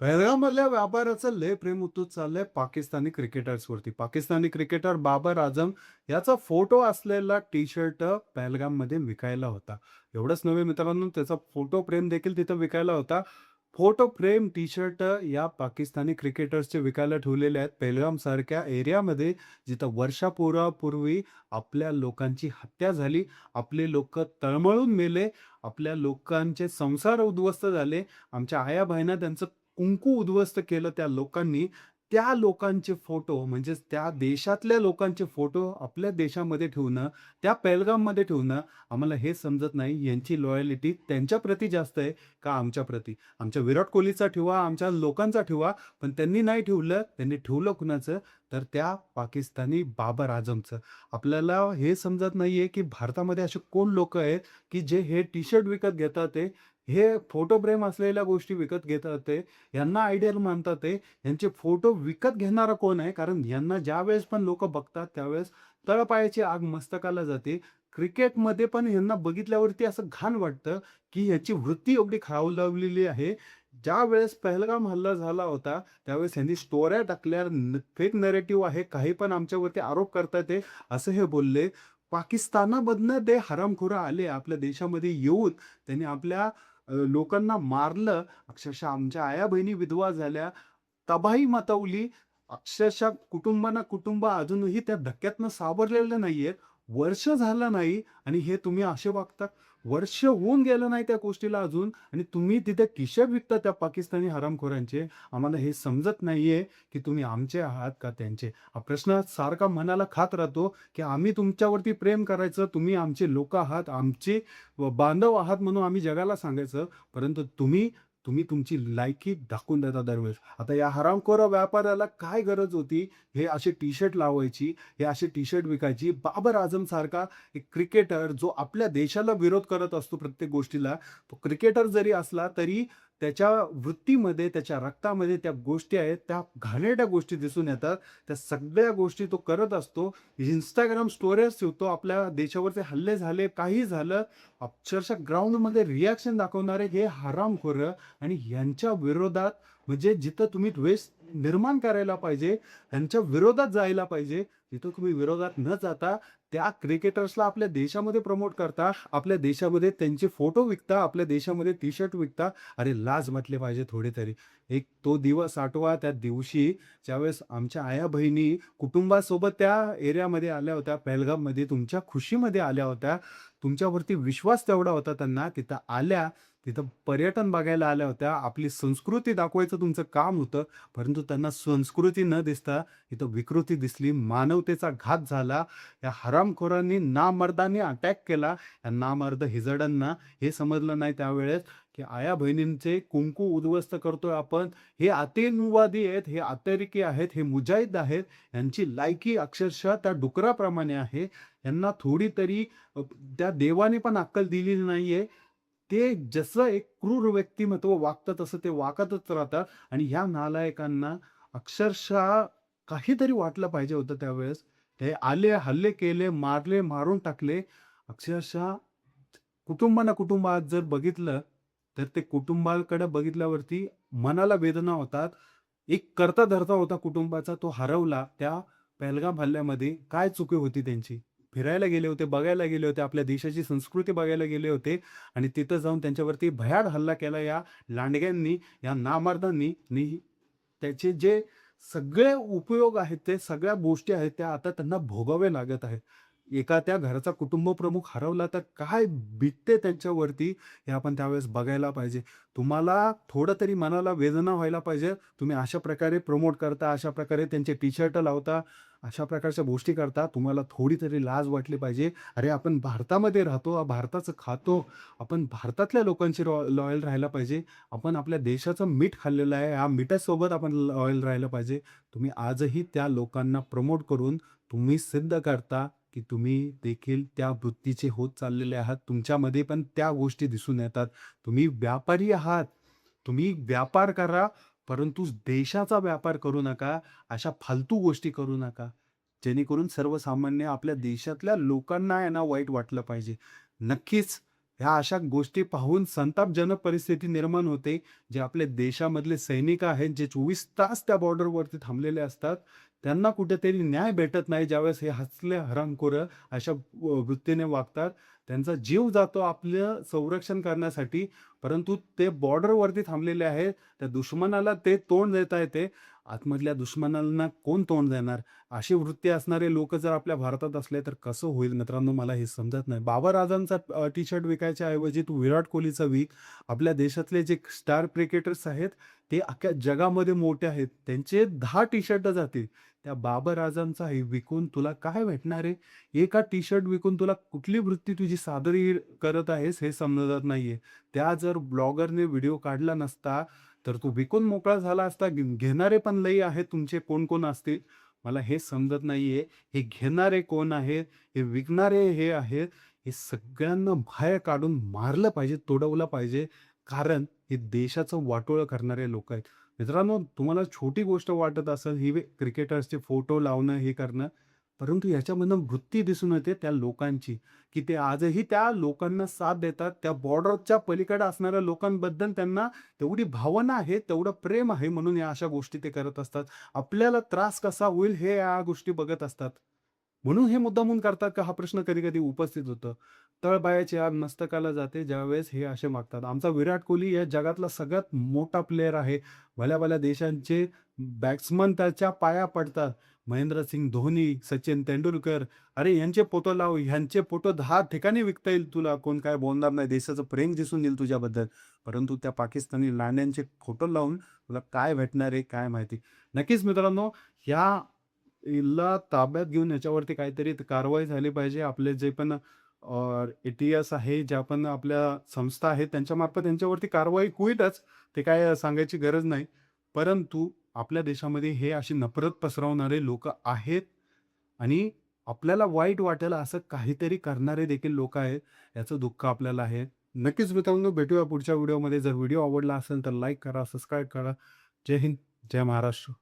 पहलगाममधल्या व्यापाराचं लय प्रेम उतूच चाललंय पाकिस्तानी क्रिकेटर्सवरती. पाकिस्तानी क्रिकेटर बाबर आझम याचा फोटो असलेला टी-शर्ट पहलगाममध्ये विकायला होता. एवढंच नव्हे मित्रांनो, त्याचा फोटो फ्रेम देखील तिथं विकायला होता. फोटो फ्रेम टी-शर्ट या पाकिस्तानी क्रिकेटर्सचे विकायला ठेवलेले आहेत. पहलगामसारख्या एरियामध्ये जिथं वर्षापूर्वी आपल्या लोकांची हत्या झाली, आपले लोकं तळमळून मेले, आपल्या लोकांचे संसार उद्ध्वस्त झाले, आमच्या आया-बहिणी त्यांचं कुंकू उद्ध्वस्त केलं त्या लोकांनी. त्या लोकांचे फोटो म्हणजेच त्या देशातल्या लोकांचे फोटो आपल्या देशामध्ये ठेवणं, त्या पेहलगाममध्ये ठेवणं, आम्हाला हे समजत नाही. यांची लॉयल्टी त्यांच्याप्रती जास्त आहे का आमच्याप्रती? आमच्या विराट कोहलीचा ठेवा, आमच्या लोकांचा ठेवा, पण त्यांनी नाही ठेवलं. त्यांनी ठेवलं कुणाचं? तर त्या पाकिस्तानी बाबर आझमचं. आपल्याला हे समजत नाहीये, की भारतामध्ये असे कोण लोकं आहेत, की जे हे टी-शर्ट विकत घेतात आहे, हे फोटो फ्रेम असलेल्या गोष्टी विकत घेतात आहे. यांना आयडियल मानतात ते. यांचे फोटो विकत घेणारा कोण आहे? कारण यांना ज्यावेळेस पण लोकं बघतात, त्यावेळेस तळपायाची आग मस्तकाला जाते. क्रिकेटमध्ये पण यांना बघितल्यावरती असं घाण वाटतं, की ह्याची वृत्ती एवढी खालावलेली आहे. ज्यावेळेस पहलगाम हल्ला झाला होता, त्यावेळेस यांनी स्टोऱ्या टाकल्या. फेक नरेटिव्ह आहे. काही पण आमच्यावरती आरोप करतात आहे, असं हे बोलले. पाकिस्तानामधनं ते हरामखोर आले आपल्या देशामध्ये येऊन त्यांनी आपल्या लोकांना मारलं. अक्षरशः आमच्या आया-बहिणी विधवा झाल्या. तबाही मचवली. अक्षरशः कुटुंबांना कुटुंब अजूनही त्या धक्क्यातनं सावरलेलं नाहीयेत. वर्ष झालं नाही आणि हे तुम्ही असे वागता. वर्ष होऊन गेलं नाही त्या गोष्टीला अजून आणि तुम्ही तिथे टी-शर्ट विकता त्या पाकिस्तानी हरामखोरांचे. आम्हाला हे समजत नाहीये, की तुम्ही आमचे आहात का त्यांचे? हा प्रश्न सारखा मनाला खात राहतो, की आम्ही तुमच्यावरती प्रेम करायचं, तुम्ही आमचे लोकं आहात, आमचे बांधव आहात म्हणून आम्ही जगाला सांगायचं. परंतु तुम्ही तुम्ही तुमची लायकी दाखवून देता दरवेळेस. आता या हरामखोर व्यापाऱ्याला काय गरज होती हे असे टी-शर्ट लावायची, हे असे टी-शर्ट विकायची? बाबर आझम सारखा एक क्रिकेटर जो आपल्या देशाला विरोध करत असतो प्रत्येक गोष्टीला, तो क्रिकेटर जरी असला तरी त्याच्या वृत्तीमध्ये, त्याच्या रक्तामध्ये त्या गोष्टी आहेत, त्या घाणेरड्या गोष्टी दिसून येतात. त्या सगळ्या गोष्टी तो करत असतो. Instagram स्टोऱ्याच ठेवतो. आपल्या देशावरचे हल्ले झाले, काही झालं, अक्षरशः ग्राउंडमध्ये रिएक्शन दाखवणारे हे हरामखोरं आणि यांच्या विरोधात म्हणजे जिथं तुम्ही द्वेष निर्माण करायला पाहिजे, त्यांच्या विरोधात जायला पाहिजे, तिथं तुम्ही विरोधात न जाता त्या क्रिकेटर्सला आपल्या देशामध्ये प्रमोट करता, आपल्या देशामध्ये त्यांचे फोटो विकता, आपल्या देशामध्ये टी-शर्ट विकता. अरे लाज वाटली पाहिजे थोडी तरी. एक तो दिवस आठवा त्या दिवशी ज्यावेळेस आमच्या आया-बहिणी कुटुंबासोबत त्या एरियामध्ये आल्या होत्या, पहलगाममध्ये तुमच्या खुशीमध्ये आल्या होत्या. तुमच्यावरती विश्वास तेवढा होता त्यांना. तिथं आल्या, तिथं पर्यटन बघायला आल्या होत्या. आपली संस्कृती दाखवायचं तुमचं काम होतं. परंतु त्यांना संस्कृती न दिसता इथं विकृती दिसली. मानवतेचा घात झाला. या हरामखोरांनी नामर्दांनी अटॅक केला. या नामर्द हिजड्यांना हे समजलं नाही त्यावेळेस, की आया-बहिणींचे कुंकू उद्ध्वस्त करतोय आपण. हे आतंकवादी आहेत, हे अतिरेकी आहेत, हे मुजाहिद आहेत. यांची लायकी अक्षरशः त्या डुकराप्रमाणे आहे. यांना थोडी तरी त्या देवाने पण अक्कल दिलेली नाहीये. ते जसं एक क्रूर व्यक्तिमत्व वागतं तसं ते वागतच राहतात आणि ह्या नालायकांना अक्षरशः काहीतरी वाटलं पाहिजे होतं त्यावेळेस. हे आले, हल्ले केले, मारले, मारून टाकले. अक्षरशः कुटुंबानं कुटुंब आज जर बघितलं, तर ते कुटुंबाकडे बघितल्यावरती मनाला वेदना होतात. एक करता-धरता होता कुटुंबाचा, तो हरवला. त्या पहलगाम हल्ल्यामध्ये काय चुकी होती त्यांची? फिरायला गेले होते, बघायला गेले होते, आपल्या देशाची संस्कृती बघायला गेले होते आणि तिथं जाऊन त्यांच्यावरती भयाड हल्ला केला या लांडग्यांनी, या नामर्दांनी आणि त्याचे जे सगळे उपयोग आहेत, ते सगळ्या गोष्टी आहेत, त्या आता त्यांना भोगावे लागत आहेत. एखाद्या घराचा कुटुंबप्रमुख हरवला तर काय बीतते त्यांच्यावरती, हे आपण त्यावेळेस बघायला पाहिजे. तुम्हाला थोडं तरी मनाला वेदना व्हायला पाहिजे. तुम्ही अशा प्रकारे प्रमोट करता, अशा प्रकारे त्यांचे टी-शर्ट लावता, अशा प्रकारच्या गोष्टी करता. तुम्हाला थोडी तरी लाज वाटली पाहिजे. अरे, आपण भारतामध्ये राहतो, भारताचं खातो. आपण भारतातल्या लोकांशी लॉयल राहायला पाहिजे. आपण आपल्या देशाचं मीठ खाल्लेलं आहे. या मिठासोबत आपण लॉयल राहायला पाहिजे. तुम्ही आजही त्या लोकांना प्रमोट करून तुम्ही सिद्ध करता, की तुम्ही देखील त्या वृत्तीचे होत चाललेले आहात. तुमच्यामध्ये पण त्या गोष्टी दिसून येतात. तुम्ही व्यापारी आहात. तुम्ही व्यापार करा, परंतु देशाचा व्यापार करू नका. अशा फालतू गोष्टी करू नका. जेणेकरून सर्वसामान्य आपल्या देशातल्या लोकांना आहे ना वाईट वाटलं पाहिजे. नक्कीच ह्या अशा गोष्टी पाहून संतापजनक परिस्थिती निर्माण होते. जे आपले देशामधले सैनिक आहेत, जे 24 तास त्या बॉर्डरवरती थांबलेले असतात, त्यांना कुठेतरी न्याय भेटत नाही. ज्यावेळेस हे असले हरामखोरं अशा वृत्तीने वागतात. त्यांचा जीव जातो आपलं संरक्षण करण्यासाठी, परंतु ते बॉर्डरवरती थांबलेले आहेत. त्या दुश्मनाला ते तोंड देत आहेत ते. आतमधल्या दुश्मनांना कोण तोंड देणार? अशी वृत्ती असणारे लोकं जर आपल्या भारतात असले, तर कसं होईल मित्रांनो? मला हे समजत नाही. बाबर आझमचा टी-शर्ट विकायच्या ऐवजी तू विराट कोहलीचा विक. आपल्या देशातले जे स्टार क्रिकेटर्स आहेत, ते अख्ख्या जगामध्ये मोठे आहेत. त्यांचे 10 टी-शर्ट जातील. त्या बाबर आझमचा हे विकून तुला काय भेटणार आहे? एका टी-शर्ट विकून तुला कुठली वृत्ती तुझी सादरी करत आहेस हे समजत नाहीये. त्या जर ब्लॉगरने व्हिडिओ काढला नसता, तर तो विकून मोकळा झाला असता. घेणारे पण लई आहेत तुमचे कोण-कोण असतील. मला हे समजत नाहीये. हे घेणारे कोण आहेत? हे विकणारे हे आहेत. हे सगळ्यांना बाहेर काढून मारलं पाहिजे, तोडवलं पाहिजे. कारण हे देशाचं वाटोळं करणारे लोकं आहेत. मित्रांनो, तुम्हाला छोटी गोष्ट वाटत असेल ही क्रिकेटर्सचे फोटो लावणं, हे करणं. परंतु ह्याच्यामधनं वृत्ती दिसून येते त्या लोकांची, की ते आजही त्या लोकांना साथ देतात. त्या बॉर्डरच्या पलीकडे असणाऱ्या लोकांबद्दल त्यांना तेवढी भावना आहे, तेवढं प्रेम आहे म्हणून या अशा गोष्टी ते करत असतात. आपल्याला त्रास कसा होईल हे या गोष्टी बघत असतात. म्हणून हे मुद्दामून करतात का हा प्रश्न कधी-कधी उपस्थित होतो. तळपायाची आग मस्तकाला जाते ज्यावेळेस हे असे मागतात. आमचा विराट कोहली या जगातला सगळ्यात मोठा प्लेयर आहे. भल्या-भल्या देशांचे बॅट्समन त्याच्या पाया पडतात. महेंद्रसिंग धोनी, सचिन तेंडुलकर, अरे यांचे फोटो लाव, ह्यांचे फोटो 10 ठिकाणी विकता येईल तुला. कोण काय बोलणार नाही. देशाचं प्रेम दिसून येईल तुझ्याबद्दल. परंतु त्या पाकिस्तानी लांड्यांचे फोटो लावून तुला काय भेटणार आहे काय माहिती. नक्कीच मित्रांनो, ह्या हिला ताब्यात घेऊन याच्यावरती काहीतरी कारवाई झाली पाहिजे. आपले जे पण ए-टी-एस आहे, ज्या पण आपल्या संस्था आहेत, त्यांच्यामार्फत त्यांच्यावरती कारवाई होईलच. ते काय सांगायची गरज नाही. परंतु आपल्या देशामध्ये हे अशी नफरत पसरवणारे लोकं आहेत आणि आपल्याला वाईट वाटेल असं काहीतरी करणारे देखील लोकं आहेत. याचं दुःख आपल्याला आहे. नक्कीच मित्रांनो, भेटूया पुढच्या व्हिडिओमध्ये. जर व्हिडिओ आवडला असेल तर लाईक करा, सबस्क्राईब करा. जय हिंद, जय महाराष्ट्र.